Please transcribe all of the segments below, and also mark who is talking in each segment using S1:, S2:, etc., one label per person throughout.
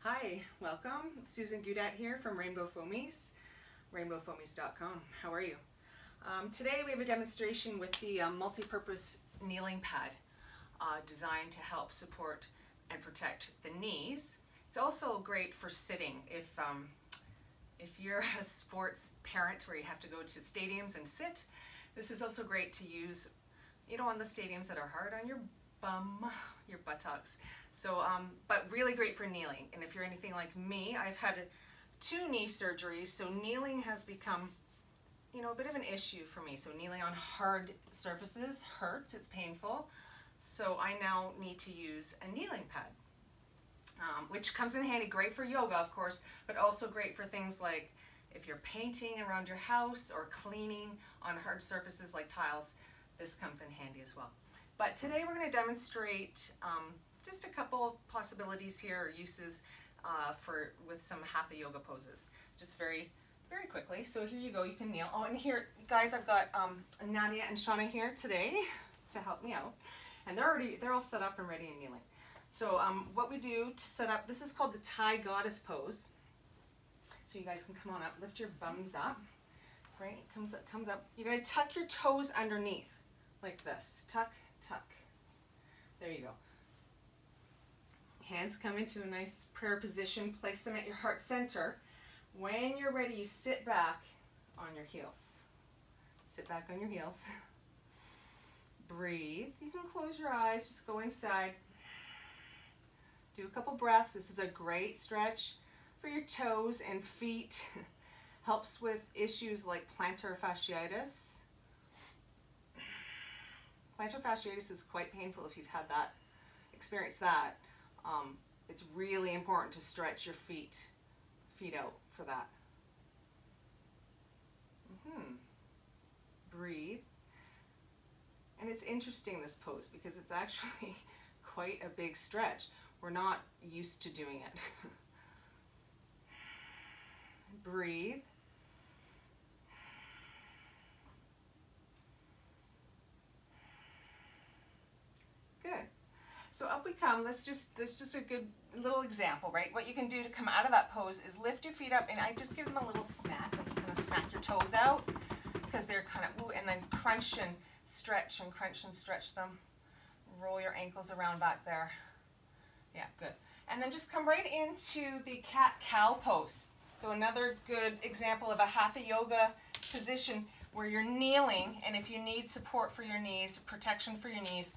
S1: Hi, welcome. Susan Goudat here from Rainbow Foameez, rainbowfoameez.com. How are you? Today we have a demonstration with the multi-purpose kneeling pad designed to help support and protect the knees. It's also great for sitting if you're a sports parent where you have to go to stadiums and sit. This is also great to use, on the stadiums that are hard on your bum, your buttocks. So, but really great for kneeling. And if you're anything like me, I've had 2 knee surgeries, so kneeling has become, a bit of an issue for me. So kneeling on hard surfaces hurts, it's painful. So I now need to use a kneeling pad, which comes in handy, great for yoga, of course, but also great for things like if you're painting around your house or cleaning on hard surfaces like tiles, this comes in handy as well. But today we're going to demonstrate just a couple of possibilities here, or uses with some Hatha Yoga poses, just very quickly. So here you go, you can kneel. Oh, and here, guys, I've got Nadia and Shauna here today to help me out, and they're all set up and ready and kneeling. So what we do to set up, this is called the Thai Goddess pose. So you guys can come on up, lift your bums up, right? It comes up. You guys tuck your toes underneath like this. Tuck, tuck. There you go. Hands come into a nice prayer position. Place them at your heart center. When you're ready, you sit back on your heels. Sit back on your heels. Breathe. You can close your eyes. Just go inside. Do a couple breaths. This is a great stretch for your toes and feet. Helps with issues like plantar fasciitis. Plantar fasciitis is quite painful if you've had that, experienced that. It's really important to stretch your feet out for that. Breathe. And it's interesting, this pose, because it's actually quite a big stretch. We're not used to doing it. Breathe. Good. So up we come. That's just a good little example, right? What you can do to come out of that pose is lift your feet up, and I just give them a little smack. Like you're gonna smack your toes out because they're kind of, ooh, and then crunch and stretch them. Roll your ankles around back there. Yeah, good. And then just come right into the cat-cow pose. So another good example of a Hatha Yoga position where you're kneeling, and if you need support for your knees, protection for your knees,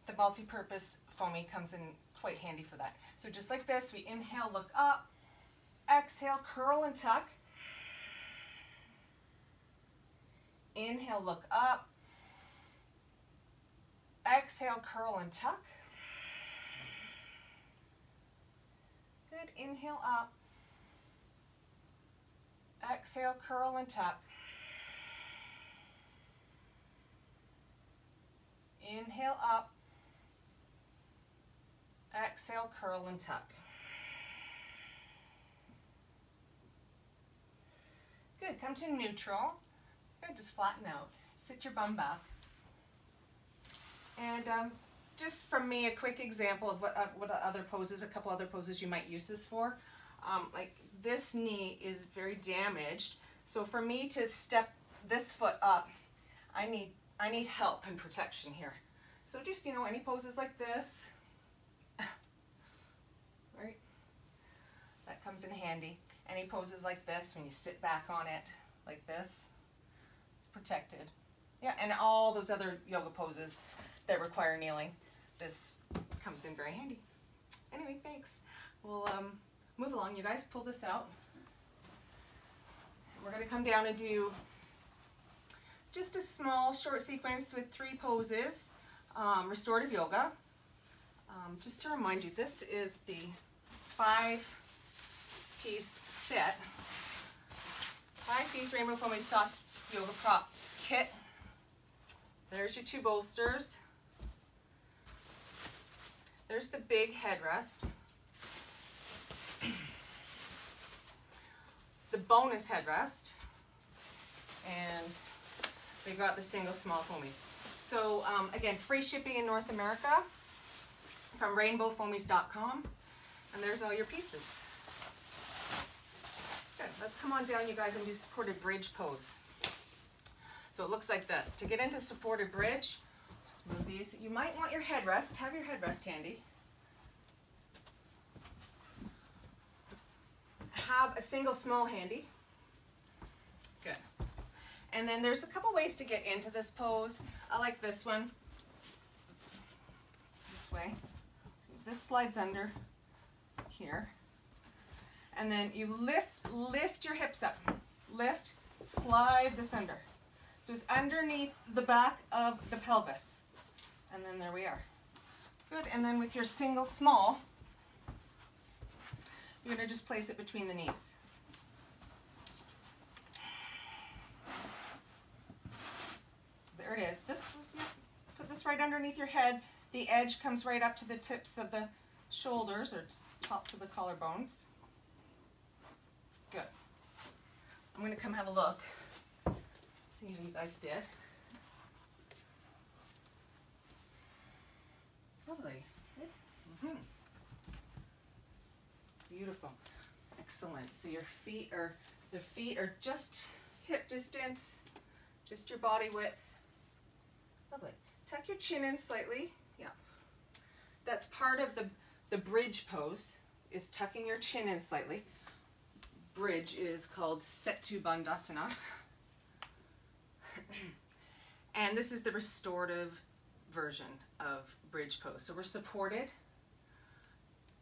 S1: the multi-purpose foamy comes in quite handy for that. So just like this, we inhale, look up, exhale, curl and tuck. Inhale, look up, exhale, curl and tuck. Good, inhale up, exhale, curl and tuck. Inhale up, exhale, curl and tuck. Good, come to neutral. Good, just flatten out. Sit your bum back. And just from me, a quick example of what other poses, a couple other poses you might use this for. Like this knee is very damaged, so for me to step this foot up, I need help and protection here. So just, any poses like this, right? That comes in handy. Any poses like this, when you sit back on it, like this, it's protected. Yeah, and all those other yoga poses that require kneeling, this comes in very handy. Anyway, thanks. We'll move along. You guys pull this out. We're going to come down and do just a small short sequence with 3 poses, restorative yoga. Just to remind you, this is the 5-piece set, 5-piece Rainbow Foameez soft yoga prop kit. There's your 2 bolsters. There's the big headrest. The bonus headrest. And we've got the single small foamies. So again, free shipping in North America from rainbowfoameez.com. And there's all your pieces. Good. Let's come on down, you guys, and do supported bridge pose. So it looks like this. To get into supported bridge, just move these. You might want your headrest. Have your headrest handy. Have a single small handy. Good. And then there's a couple ways to get into this pose. I like this one. This way. So this slides under here. And then you lift your hips up. Lift, slide this under. So it's underneath the back of the pelvis. And then there we are. Good. And then with your single small, you're going to just place it between the knees. So there it is. Put this right underneath your head. The edge comes right up to the tips of the shoulders or tops of the collarbones. Good. I'm going to come have a look. See how you guys did. Lovely. Beautiful. Excellent. So your feet are, the feet are just hip distance, just your body width. Lovely. Tuck your chin in slightly. Yeah. That's part of the bridge pose, is tucking your chin in slightly. Bridge is called Setu Bandhasana. And this is the restorative version of bridge pose. So we're supported.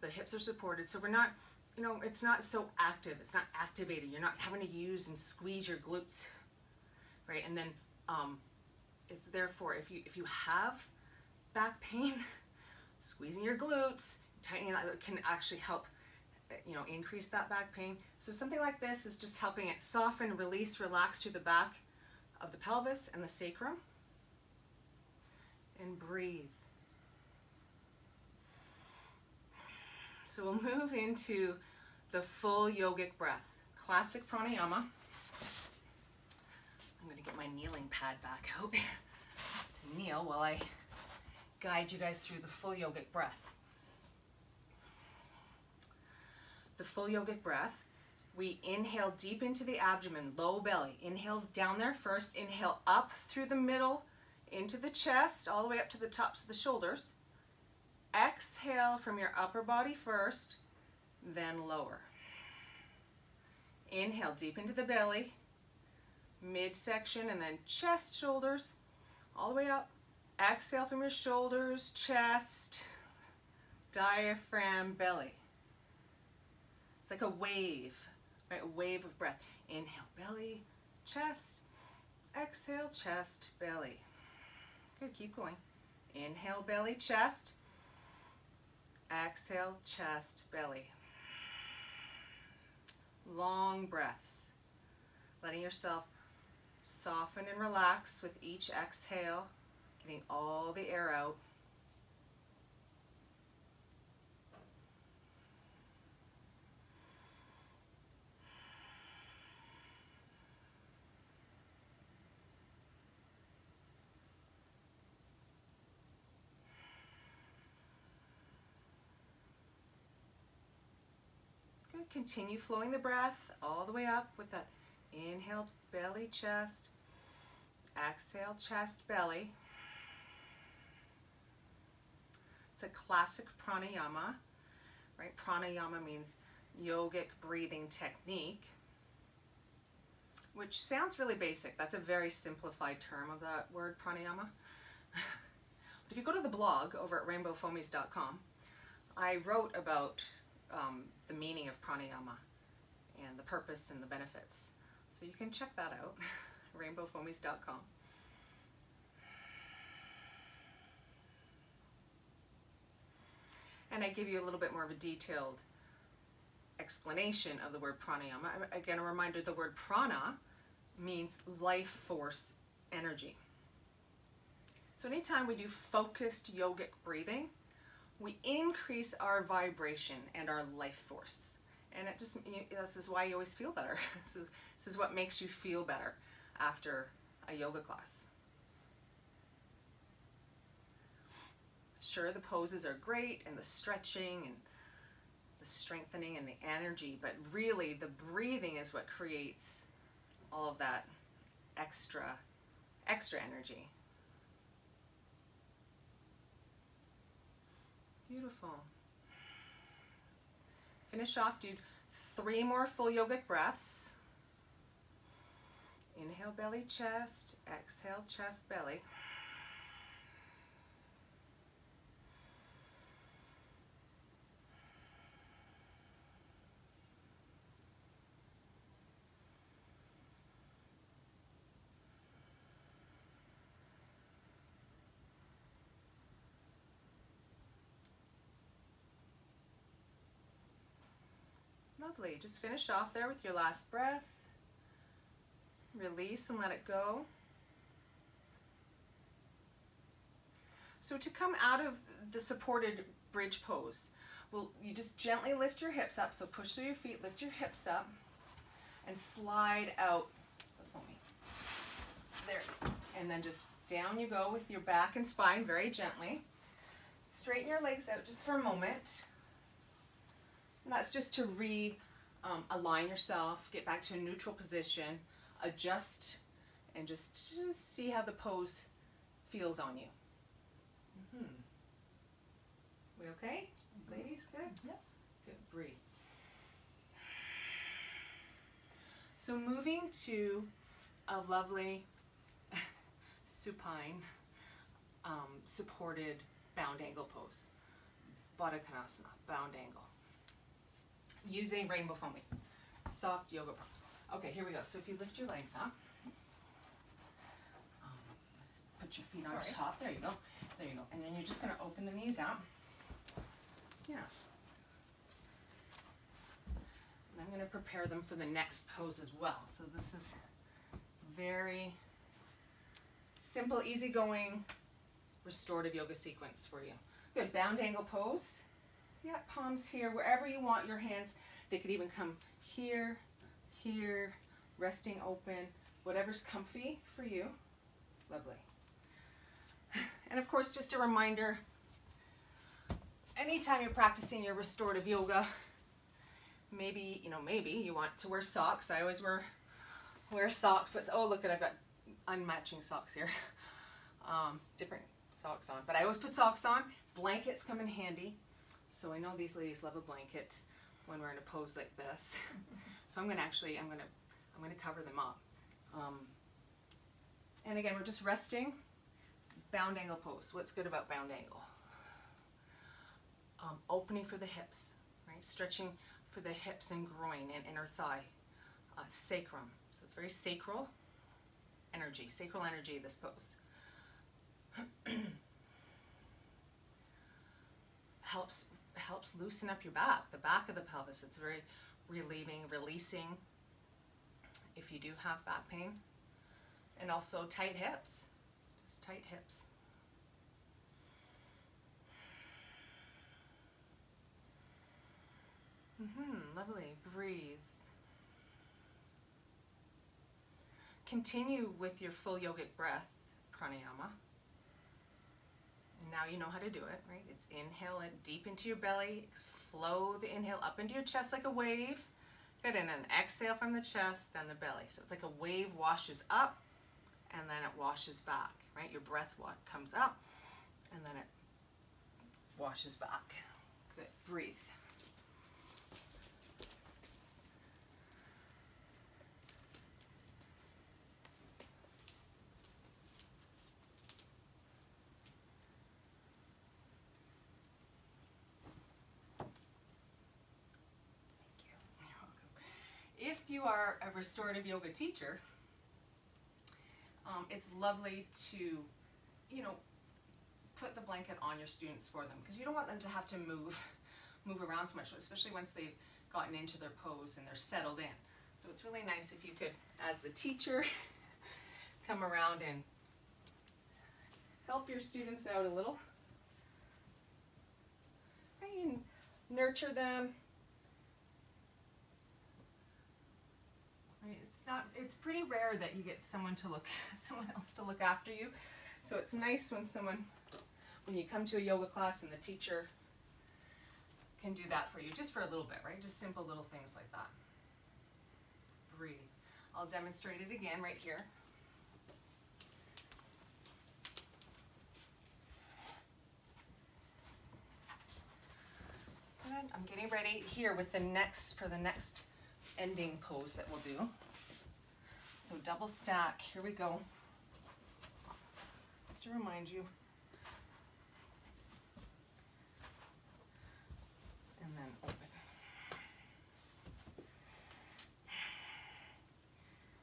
S1: The hips are supported. So we're not, you know, it's not so active. It's not activated. You're not having to use and squeeze your glutes, right? And then it's therefore, if you have back pain, squeezing your glutes, tightening it can actually help, you know, increase that back pain. So something like this is just helping it soften, release, relax through the back of the pelvis and the sacrum. And breathe. So we'll move into the full yogic breath. Classic pranayama. I'm going to get my kneeling pad back out to kneel while I guide you guys through the full yogic breath. The full yogic breath, we inhale deep into the abdomen, low belly. Inhale down there first. Inhale up through the middle, into the chest, all the way up to the tops of the shoulders. Exhale from your upper body first, then lower. Inhale deep into the belly, midsection, and then chest, shoulders, all the way up. Exhale from your shoulders, chest, diaphragm, belly. It's like a wave, right? A wave of breath. Inhale, belly, chest. Exhale, chest, belly. Good, keep going. Inhale, belly, chest. Exhale, chest, belly. Long breaths. Letting yourself soften and relax with each exhale, getting all the air out. Continue flowing the breath all the way up with that inhale, belly, chest, exhale, chest, belly. It's a classic pranayama, right? Pranayama means yogic breathing technique, which sounds really basic. That's a very simplified term of that word pranayama. But if you go to the blog over at rainbowfoameez.com, I wrote about the meaning of pranayama and the purpose and the benefits. So you can check that out, rainbowfoameez.com. And I give you a little bit more of a detailed explanation of the word pranayama. Again, a reminder, the word prana means life force energy. So anytime we do focused yogic breathing, we increase our vibration and our life force. And it just, this is why you always feel better. This is what makes you feel better after a yoga class. Sure, the poses are great and the stretching and the strengthening and the energy, but really the breathing is what creates all of that extra energy. Beautiful. Finish off, do 3 more full yogic breaths. Inhale, belly, chest. Exhale, chest, belly. Lovely. Just finish off there with your last breath. Release and let it go. So to come out of the supported bridge pose, well, you just gently lift your hips up. So push through your feet, lift your hips up, and slide out. There. And then just down you go with your back and spine very gently. Straighten your legs out just for a moment. And that's just to align yourself, get back to a neutral position, adjust, and just see how the pose feels on you. We okay? Ladies, good?
S2: Yep.
S1: Good, breathe. So moving to a lovely supine, supported bound angle pose. Baddha Konasana, bound angle. Using Rainbow Foameez, soft yoga pose. Okay, here we go. So if you lift your legs up, put your feet on top. There you go. There you go. And then you're just going to open the knees out. Yeah. And I'm going to prepare them for the next pose as well. So this is very simple, easygoing, restorative yoga sequence for you. Good. Bound angle pose. Yeah, palms here, wherever you want your hands. They could even come here, here, resting open, whatever's comfy for you. Lovely. And of course, just a reminder, anytime you're practicing your restorative yoga, maybe you want to wear socks. I always wear socks, but oh, look, I've got unmatching socks here. Different socks on, but I always put socks on. Blankets come in handy. So I know these ladies love a blanket when we're in a pose like this. So I'm gonna cover them up. And again, we're just resting. Bound angle pose. What's good about bound angle? Opening for the hips, right? Stretching for the hips and groin and inner thigh. Sacrum. So it's very sacral energy, this pose. Helps loosen up your back, the back of the pelvis. It's very relieving, releasing if you do have back pain. And also tight hips, just tight hips. Lovely, breathe. Continue with your full yogic breath, pranayama. Now you know how to do it, right? It's inhale it deep into your belly, flow the inhale up into your chest like a wave. Good, and then exhale from the chest, then the belly. So it's like a wave washes up, and then it washes back, right? Your breath comes up, and then it washes back. Good, breathe. If you are a restorative yoga teacher, it's lovely to, put the blanket on your students for them, because you don't want them to have to move around so much, especially once they've gotten into their pose and they're settled in. So it's really nice if you could, as the teacher, come around and help your students out a little, and nurture them. It's pretty rare that you get someone else to look after you. So it's nice when you come to a yoga class and the teacher can do that for you, just for a little bit, right? Just simple little things like that. Breathe. I'll demonstrate it again right here. Good. I'm getting ready here with the next ending pose that we'll do. So double stack, here we go. Just to remind you. And then open.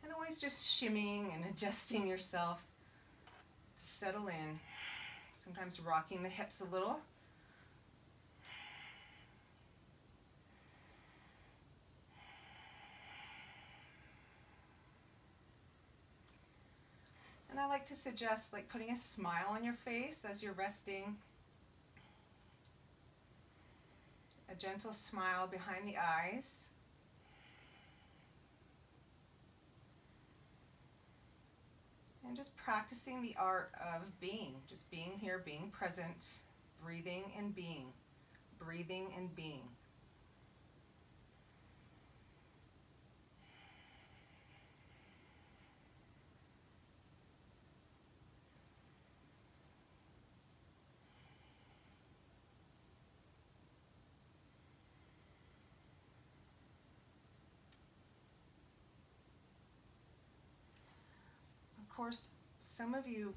S1: And always just shimmying and adjusting yourself to settle in. Sometimes rocking the hips a little. And I like to suggest like putting a smile on your face as you're resting. A gentle smile behind the eyes. And just practicing the art of being, just being here, being present, breathing and being, breathing and being. Of course, some of you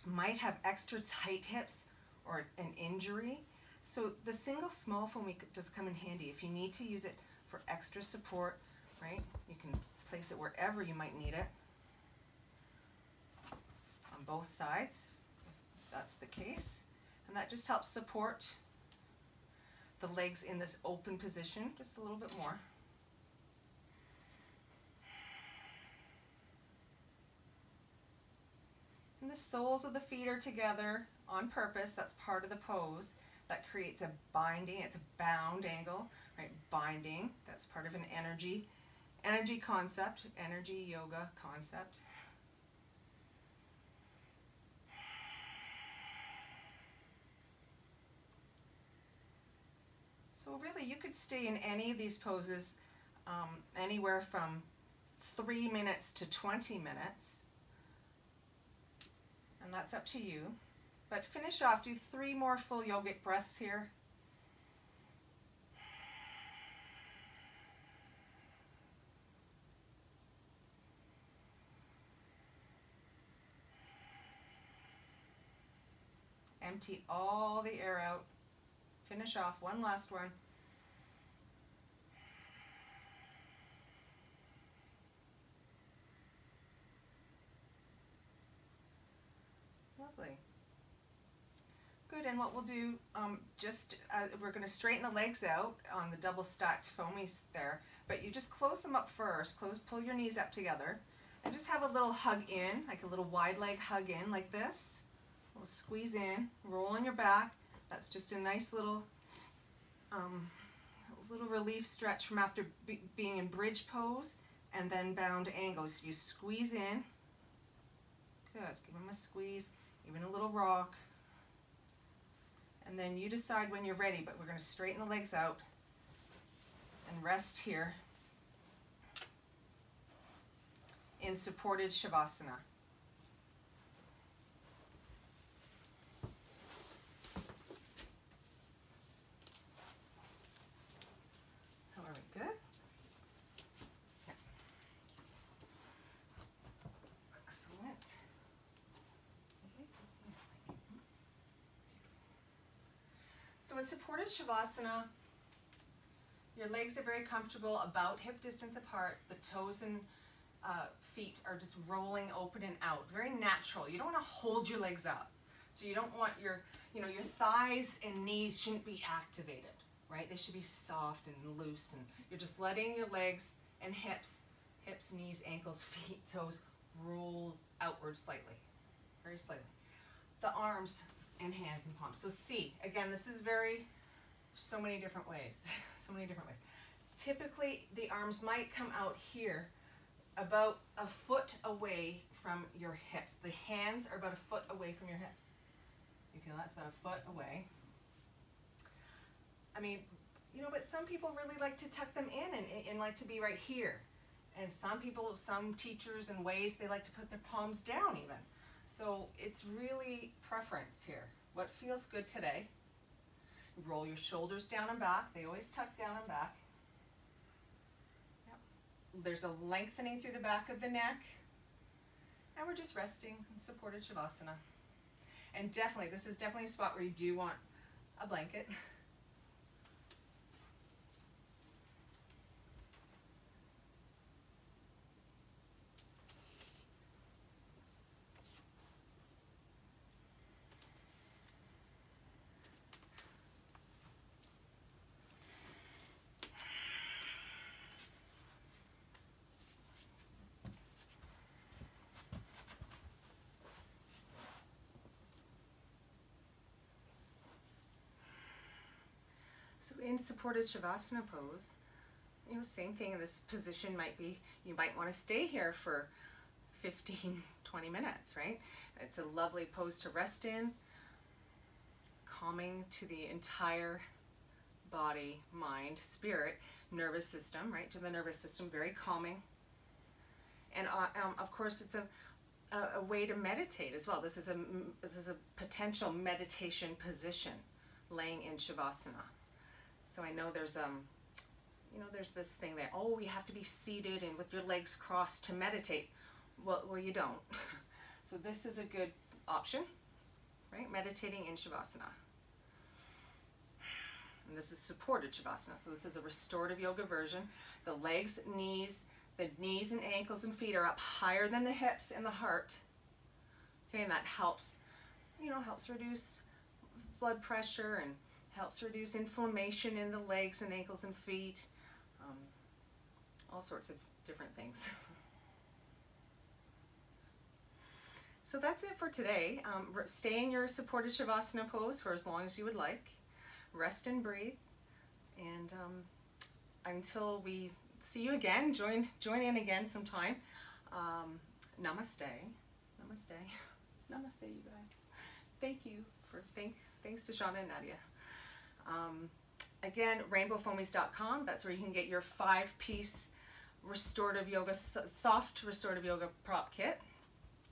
S1: might have extra tight hips or an injury, so the single small foam does come in handy if you need to use it for extra support, right? You can place it wherever you might need it on both sides, if that's the case, and that just helps support the legs in this open position just a little bit more. And the soles of the feet are together on purpose. That's part of the pose. That creates a binding, it's a bound angle, right? Binding, that's part of an energy concept, energy yoga concept. So really you could stay in any of these poses anywhere from 3 minutes to 20 minutes. And that's up to you. But finish off, do 3 more full yogic breaths here. Empty all the air out. Finish off, one last one. Lovely. Good, and what we'll do, we're going to straighten the legs out on the double stacked foamies there, but you just close them up first, pull your knees up together, and just have a little hug in, like a little wide leg hug in like this. We'll squeeze in, roll on your back. That's just a nice little relief stretch from after being in bridge pose and then bound angles. You squeeze in. Good, give them a squeeze, even a little rock. And then you decide when you're ready, but we're going to straighten the legs out and rest here in supported Shavasana. How are we? Good? Yeah. Excellent. So in supported Shavasana, your legs are very comfortable, about hip distance apart. The toes and feet are just rolling open and out. Very natural. You don't want to hold your legs up. So you don't want your thighs and knees shouldn't be activated, right? They should be soft and loose, and you're just letting your legs and hips, knees, ankles, feet, toes roll outward slightly, very slightly. The arms and hands and palms. So see, again, this is so many different ways, so many different ways. Typically, the arms might come out here about a foot away from your hips. The hands are about a foot away from your hips. You feel that's about a foot away. I mean, you know, but some people really like to tuck them in and like to be right here. And some people, some teachers and ways, they like to put their palms down even. So it's really preference here. What feels good today? Roll your shoulders down and back. They always tuck down and back. Yep. There's a lengthening through the back of the neck. And we're just resting in supported Shavasana. And definitely, this is definitely a spot where you do want a blanket. So in supported Shavasana pose, you know, same thing. This position might be, you might want to stay here for 15, 20 minutes, right? It's a lovely pose to rest in. It's calming to the entire body, mind, spirit, nervous system, right? To the nervous system, very calming. And of course, it's a way to meditate as well. This is a potential meditation position, laying in Shavasana. So I know there's you know, there's this thing that, oh, you have to be seated and with your legs crossed to meditate. Well, you don't. So this is a good option, right? Meditating in Shavasana. And this is supported Shavasana. So this is a restorative yoga version. The legs, knees, the knees and ankles and feet are up higher than the hips and the heart. Okay, and that helps, you know, helps reduce blood pressure and helps reduce inflammation in the legs and ankles and feet, all sorts of different things. So that's it for today. Stay in your supported Shavasana pose for as long as you would like. Rest and breathe. And until we see you again, join in again sometime. Namaste. Namaste. Namaste, you guys. Thank you. Thanks to Shauna and Nadia. Again, rainbowfoameez.com. That's where you can get your 5-piece restorative yoga, soft restorative yoga prop kit.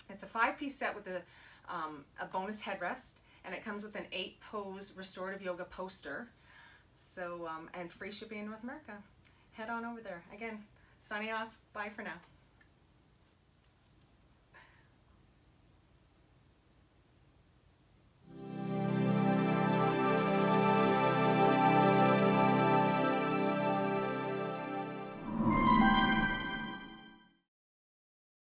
S1: It's a 5-piece set with a bonus headrest, and it comes with an 8-pose restorative yoga poster. So, and free shipping in North America. Head on over there. Again, signing off. Bye for now.